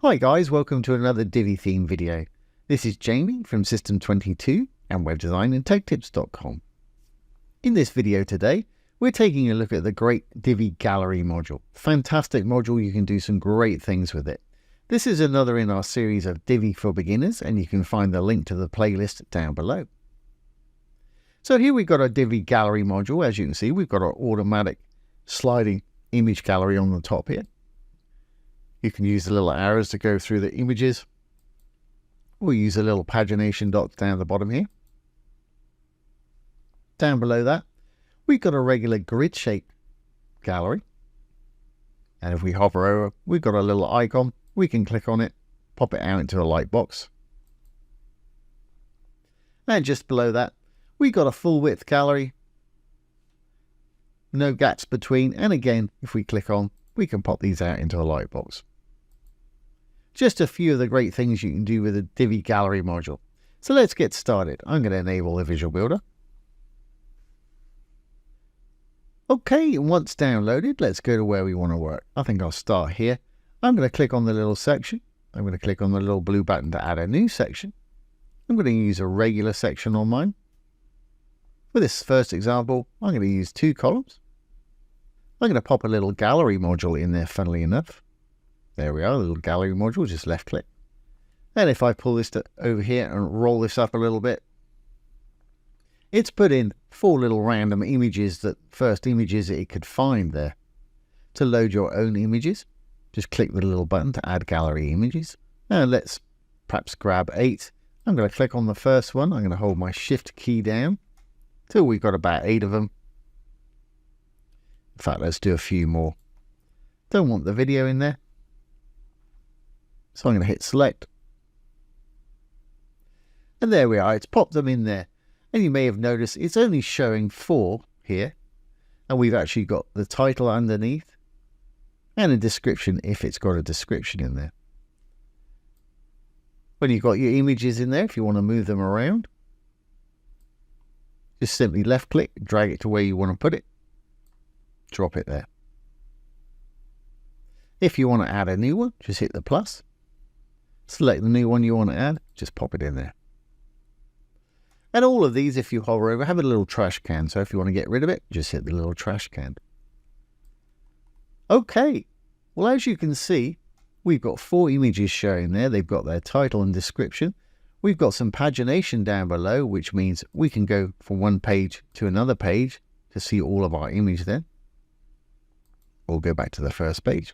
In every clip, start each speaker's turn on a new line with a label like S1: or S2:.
S1: Hi guys, welcome to another Divi theme video. This is Jamie from System22 and webdesignandtechtips.com. In this video today, we're taking a look at the great Divi gallery module. Fantastic module, you can do some great things with it. This is another in our series of Divi for beginners, and you can find the link to the playlist down below. So here we've got our Divi gallery module. As you can see, we've got our automatic sliding image gallery on the top here. You can use the little arrows to go through the images. We'll use the little pagination dots down the bottom here. Down below that, we've got a regular grid shape gallery. And if we hover over, we've got a little icon. We can click on it, pop it out into a light box. And just below that, we've got a full width gallery. No gaps between. And again, if we click on, we can pop these out into a light box. Just a few of the great things you can do with the Divi gallery module. So let's get started. I'm going to enable the visual builder. Okay, and once downloaded, let's go to where we want to work. I think I'll start here. I'm going to click on the little section. I'm going to click on the little blue button to add a new section. I'm going to use a regular section on mine. For this first example, I'm going to use 2 columns. I'm going to pop a little gallery module in there, funnily enough. There we are, a little gallery module, just left click. And if I pull this over here and roll this up a little bit, it's put in 4 little random images, that first images it could find there. To load your own images, just click the little button to add gallery images. And let's perhaps grab 8. I'm going to click on the first one. I'm going to hold my shift key down till we've got about 8 of them. In fact, let's do a few more. Don't want the video in there. So I'm going to hit select. And there we are. It's popped them in there. And you may have noticed it's only showing 4 here. And we've actually got the title underneath. And a description if it's got a description in there. When you've got your images in there, if you want to move them around, just simply left click, drag it to where you want to put it. Drop it there. If you want to add a new one, just hit the plus. Select the new one you want to add, just pop it in there. And all of these, if you hover over, have a little trash can. So if you want to get rid of it, just hit the little trash can. Okay, well, as you can see, we've got 4 images showing there. They've got their title and description. We've got some pagination down below, which means we can go from one page to another page to see all of our image there. We'll go back to the first page.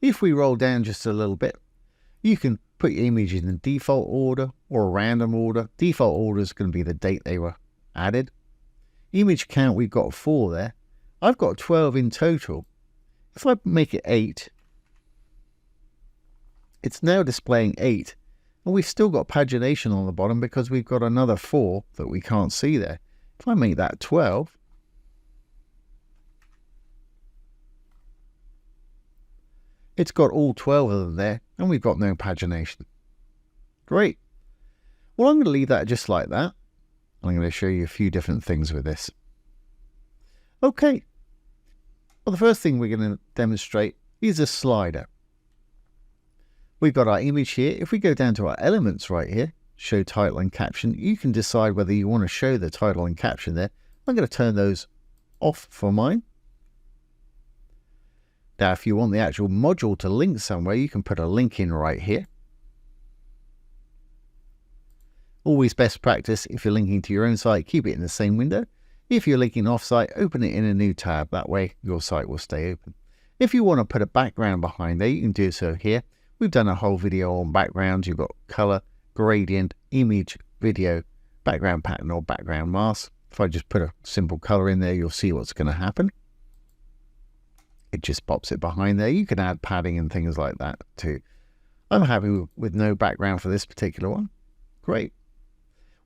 S1: If we roll down just a little bit, you can put your image in the default order or a random order. Default order is going to be the date they were added. Image count, we've got 4 there. I've got 12 in total. If I make it 8, it's now displaying 8. And we've still got pagination on the bottom because we've got another 4 that we can't see there. If I make that 12, it's got all 12 of them there, and we've got no pagination. Great. Well, I'm going to leave that just like that. I'm going to show you a few different things with this. Okay. Well, the first thing we're going to demonstrate is a slider. We've got our image here. If we go down to our elements right here, show title and caption, you can decide whether you want to show the title and caption there. I'm going to turn those off for mine. Now, if you want the actual module to link somewhere, you can put a link in right here. Always best practice, if you're linking to your own site, keep it in the same window. If you're linking off-site, open it in a new tab. That way, your site will stay open. If you want to put a background behind there, you can do so here. We've done a whole video on backgrounds. You've got color, gradient, image, video, background pattern or background mask. If I just put a simple color in there, you'll see what's going to happen. It just pops it behind there. You can add padding and things like that too. I'm happy with no background for this particular one. Great.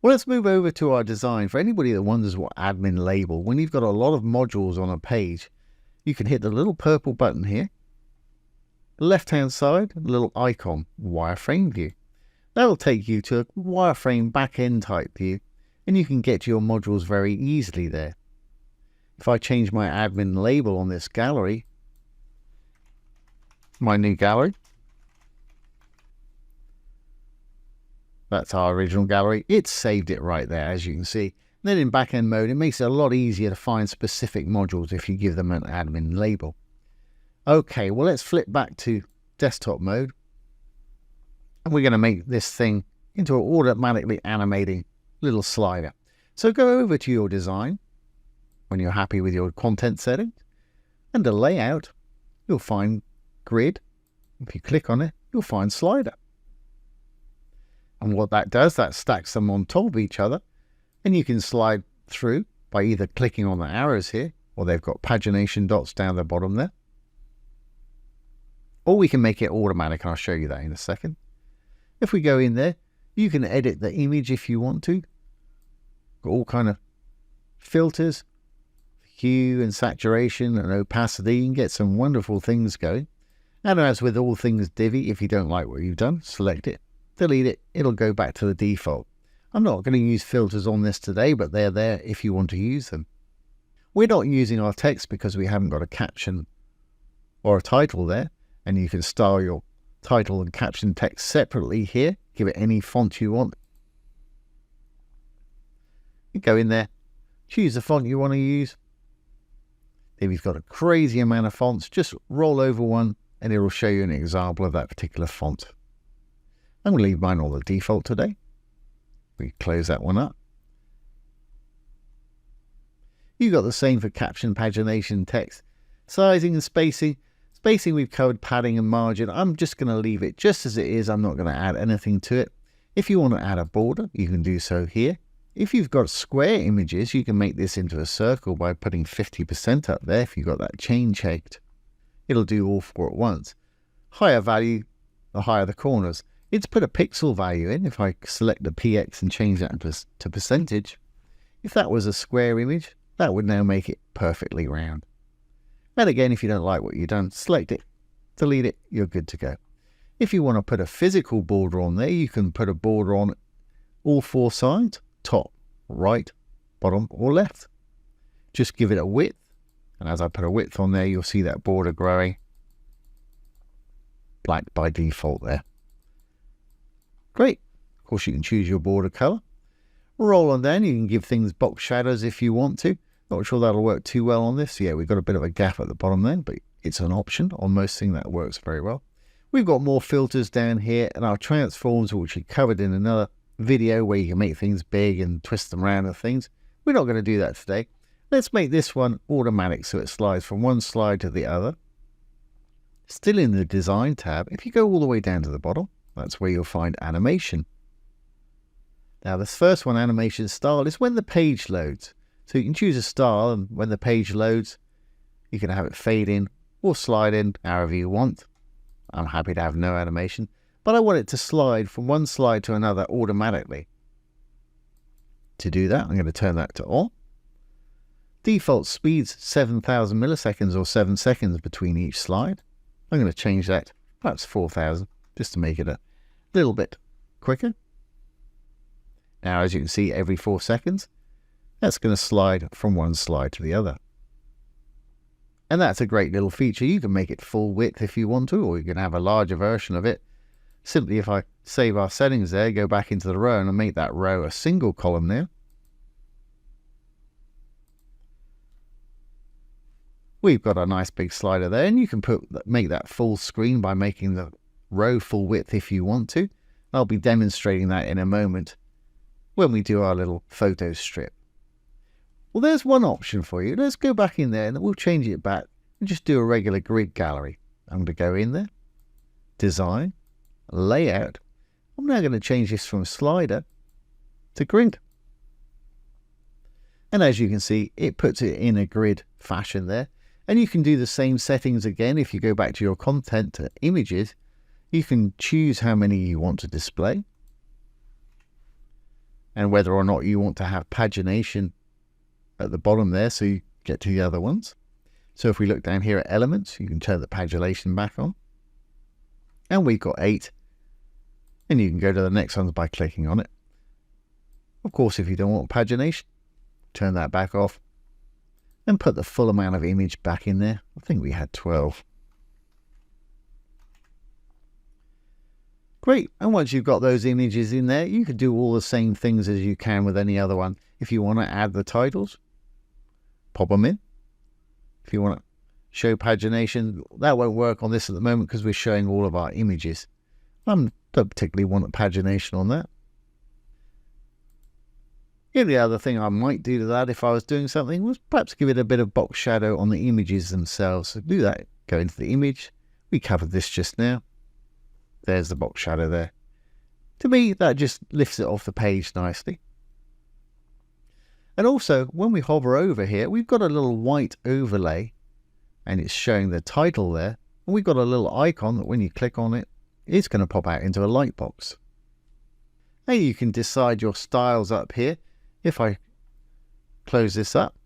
S1: Well, let's move over to our design. For anybody that wonders what admin label, when you've got a lot of modules on a page, you can hit the little purple button here. Left-hand side, a little icon, wireframe view. That'll take you to a wireframe back-end type view, and you can get to your modules very easily there. If I change my admin label on this gallery, my new gallery, That's our original gallery. It's saved it right there, as you can see. Then in backend mode, it makes it a lot easier to find specific modules if you give them an admin label. Okay, well, let's flip back to desktop mode. And we're going to make this thing into an automatically animating little slider. So go over to your design when you're happy with your content settings. Under layout, you'll find grid. If you click on it, you'll find slider. And what that does, that stacks them on top of each other. And you can slide through by either clicking on the arrows here, or they've got pagination dots down the bottom there. Or we can make it automatic, and I'll show you that in a second. If we go in there, you can edit the image if you want to. Got all kind of filters, hue and saturation and opacity. You can get some wonderful things going. And as with all things Divi, if you don't like what you've done, select it, delete it, it'll go back to the default. I'm not going to use filters on this today, but they're there if you want to use them. We're not using our text because we haven't got a caption or a title there, and you can style your title and caption text separately here. Give it any font you want. You go in there, choose the font you want to use. If you've got a crazy amount of fonts, just roll over one and it will show you an example of that particular font. I'm going to leave mine on the default today. We close that one up. You got the same for caption, pagination, text, sizing and spacing. Spacing we've covered, padding and margin. I'm just going to leave it just as it is. I'm not going to add anything to it. If you want to add a border, you can do so here. If you've got square images, you can make this into a circle by putting 50% up there. If you've got that chain checked, it'll do all four at once. Higher value, the higher the corners. It's put a pixel value in. If I select the px and change that to percentage, if that was a square image, that would now make it perfectly round. And again, if you don't like what you've done, select it, delete it, you're good to go. If you want to put a physical border on there, you can put a border on all four sides, top, right, bottom, or left. Just give it a width, and as I put a width on there, you'll see that border growing black by default there. Great. Of course, you can choose your border color. Roll on down, you can give things box shadows if you want to. Not sure that'll work too well on this. Yeah, we've got a bit of a gap at the bottom there, but it's an option. On most things that works very well. We've got more filters down here and our transforms, which we covered in another video where you can make things big and twist them around and things. We're not going to do that today. Let's make this one automatic so it slides from one slide to the other. Still in the design tab, if you go all the way down to the bottom, that's where you'll find animation. Now this first one, animation style, is when the page loads. So you can choose a style, and when the page loads, you can have it fade in or slide in however you want. I'm happy to have no animation, but I want it to slide from one slide to another automatically. To do that, I'm going to turn that to on. Default speed's 7,000 milliseconds or 7 seconds between each slide. I'm going to change that, perhaps 4,000, just to make it a little bit quicker. Now, as you can see, every 4 seconds, that's going to slide from one slide to the other. And that's a great little feature. You can make it full width if you want to, or you can have a larger version of it. Simply, if I save our settings there, go back into the row and make that row a single column there. We've got a nice big slider there, and you can make that full screen by making the row full width if you want to. I'll be demonstrating that in a moment when we do our little photo strip. Well, there's one option for you. Let's go back in there and we'll change it back and just do a regular grid gallery. I'm going to go in there, design, layout. I'm now going to change this from slider to grid. And as you can see, it puts it in a grid fashion there. And you can do the same settings again. If you go back to your content to images, you can choose how many you want to display and whether or not you want to have pagination at the bottom there so you get to the other ones. So if we look down here at elements, you can turn the pagination back on. And we've got 8. And you can go to the next ones by clicking on it. Of course, if you don't want pagination, turn that back off and put the full amount of image back in there. I think we had 12. Great, and once you've got those images in there, you can do all the same things as you can with any other one. If you want to add the titles, pop them in. If you want to show pagination, that won't work on this at the moment because we're showing all of our images. I don't particularly want pagination on that. Yeah, the other thing I might do to that if I was doing something was perhaps give it a bit of box shadow on the images themselves. So do that, go into the image. We covered this just now. There's the box shadow there. To me, that just lifts it off the page nicely. And also, when we hover over here, we've got a little white overlay and it's showing the title there. And we've got a little icon that when you click on it, it's going to pop out into a light box. Now you can decide your styles up here. If I close this up,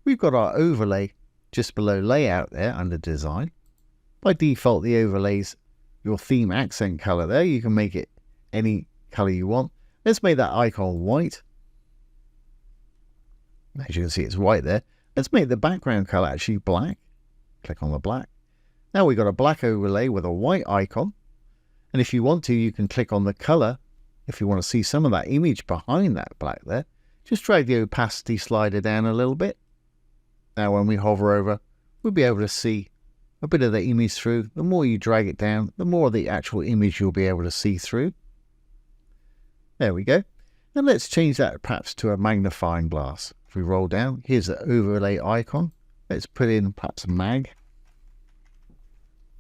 S1: we've got our overlay just below layout there under design. By default, the overlays your theme accent color there. You can make it any color you want. Let's make that icon white. As you can see, it's white there. Let's make the background color actually black. Click on the black. Now we've got a black overlay with a white icon. And if you want to, you can click on the color. If you want to see some of that image behind that black there, just drag the opacity slider down a little bit. Now when we hover over, we'll be able to see a bit of the image through. The more you drag it down, the more of the actual image you'll be able to see through. There we go. And let's change that perhaps to a magnifying glass. If we roll down, here's the overlay icon. Let's put in perhaps a mag.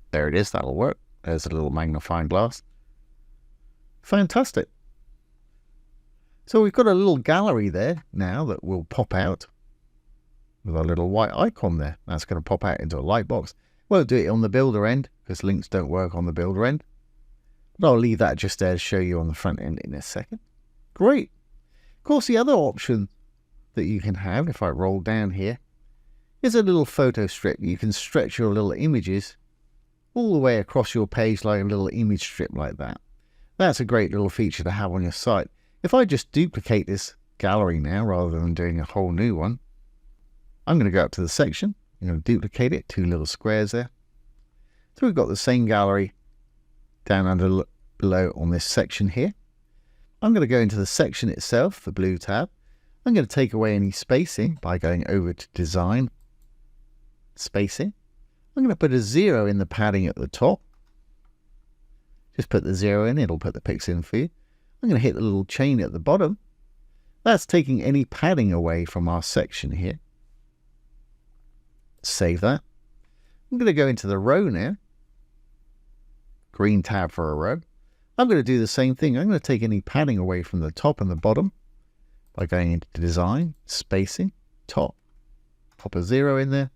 S1: There it is, that'll work. There's a little magnifying glass. Fantastic. So we've got a little gallery there now that will pop out with a little white icon there. That's going to pop out into a light box. Won't do it on the builder end because links don't work on the builder end. But I'll leave that just there to show you on the front end in a second. Great. Of course, the other option that you can have, if I roll down here, is a little photo strip. You can stretch your little images all the way across your page like a little image strip like that. That's a great little feature to have on your site. If I just duplicate this gallery now rather than doing a whole new one, I'm going to go up to the section. I'm going to duplicate it, 2 little squares there. So we've got the same gallery down under below on this section here. I'm going to go into the section itself, the blue tab. I'm going to take away any spacing by going over to Design, Spacing. I'm going to put a 0 in the padding at the top. Just put the 0 in, it'll put the pics in for you. I'm going to hit the little chain at the bottom. That's taking any padding away from our section here. Save that. I'm going to go into the row now. Green tab for a row. I'm going to do the same thing. I'm going to take any padding away from the top and the bottom by going into Design, Spacing, Top. Pop a 0 in there.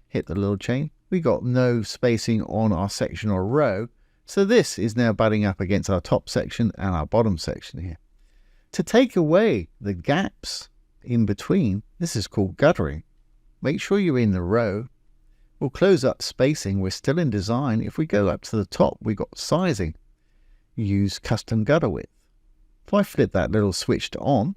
S1: Hit the little chain. We got no spacing on our section or row. So this is now butting up against our top section and our bottom section here. To take away the gaps in between, this is called guttering. Make sure you're in the row. We'll close up spacing. We're still in design. If we go up to the top, we've got sizing. Use custom gutter width. If I flip that little switch to on,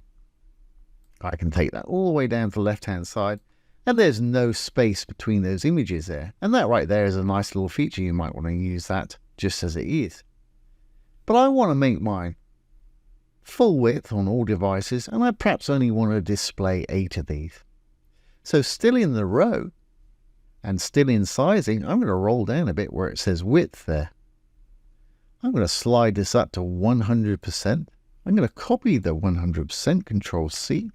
S1: I can take that all the way down to the left-hand side. And there's no space between those images there. And that right there is a nice little feature. You might want to use that just as it is. But I want to make mine full width on all devices, and I perhaps only want to display 8 of these. So still in the row and still in sizing, I'm going to roll down a bit where it says width there. I'm going to slide this up to 100%. I'm going to copy the 100%, Control C.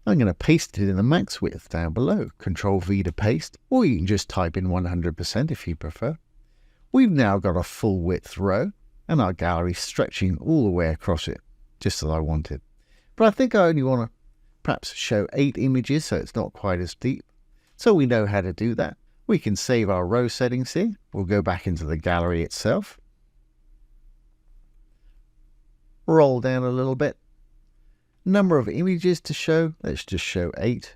S1: I'm going to paste it in the max width down below, Control V to paste, or you can just type in 100% if you prefer. We've now got a full width row and our gallery stretching all the way across it, just as I wanted. But I think I only want to perhaps show 8 images so it's not quite as deep. So we know how to do that. We can save our row settings here. We'll go back into the gallery itself. Roll down a little bit. Number of images to show, let's just show 8.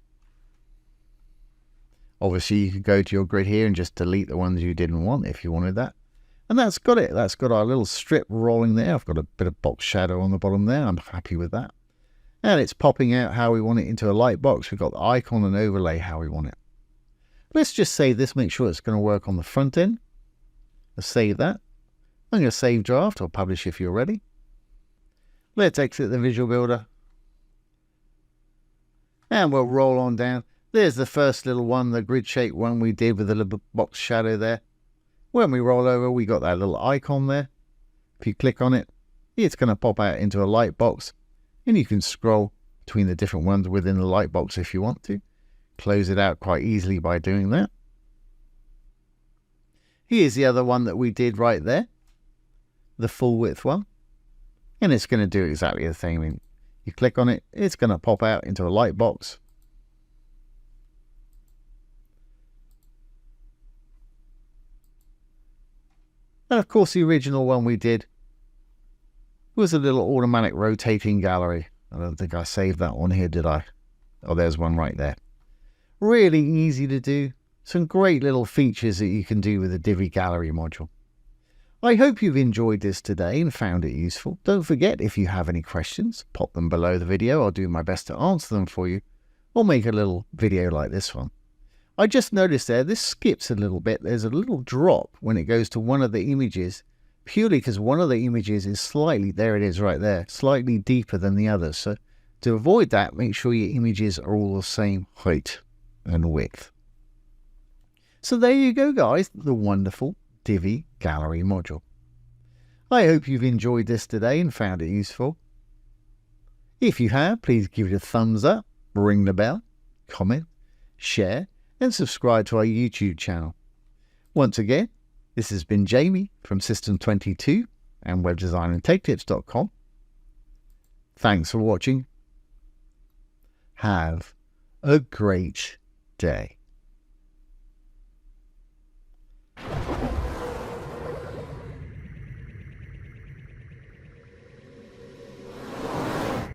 S1: Obviously you could go to your grid here and just delete the ones you didn't want if you wanted that. And that's got it. That's got our little strip rolling there. I've got a bit of box shadow on the bottom there. I'm happy with that. And it's popping out how we want it into a light box. We've got the icon and overlay how we want it. Let's just save this, make sure it's going to work on the front end. Let's save that. I'm going to save draft or publish if you're ready. Let's exit the visual builder. And we'll roll on down. There's the first little one, the grid shape one we did with the little box shadow there. When we roll over, we got that little icon there. If you click on it, it's going to pop out into a light box. And you can scroll between the different ones within the light box if you want to. Close it out quite easily by doing that. Here's the other one that we did right there. The full width one. And it's going to do exactly the same. You click on it, it's going to pop out into a light box. And of course, the original one we did was a little automatic rotating gallery. I don't think I saved that one here, did I? Oh, there's one right there. Really easy to do. Some great little features that you can do with the Divi gallery module. I hope you've enjoyed this today and found it useful. Don't forget, if you have any questions, pop them below the video. I'll do my best to answer them for you, or make a little video like this one. I just noticed there, this skips a little bit. There's a little drop when it goes to one of the images, purely because one of the images is slightly, there it is right there, slightly deeper than the others. So to avoid that, make sure your images are all the same height and width. So there you go, guys, the wonderful Divi gallery module. I hope you've enjoyed this today and found it useful. If you have, please give it a thumbs up, ring the bell, comment, share, and subscribe to our YouTube channel. Once again, this has been Jamie from System22 and webdesignandtechtips.com. Thanks for watching. Have a great day.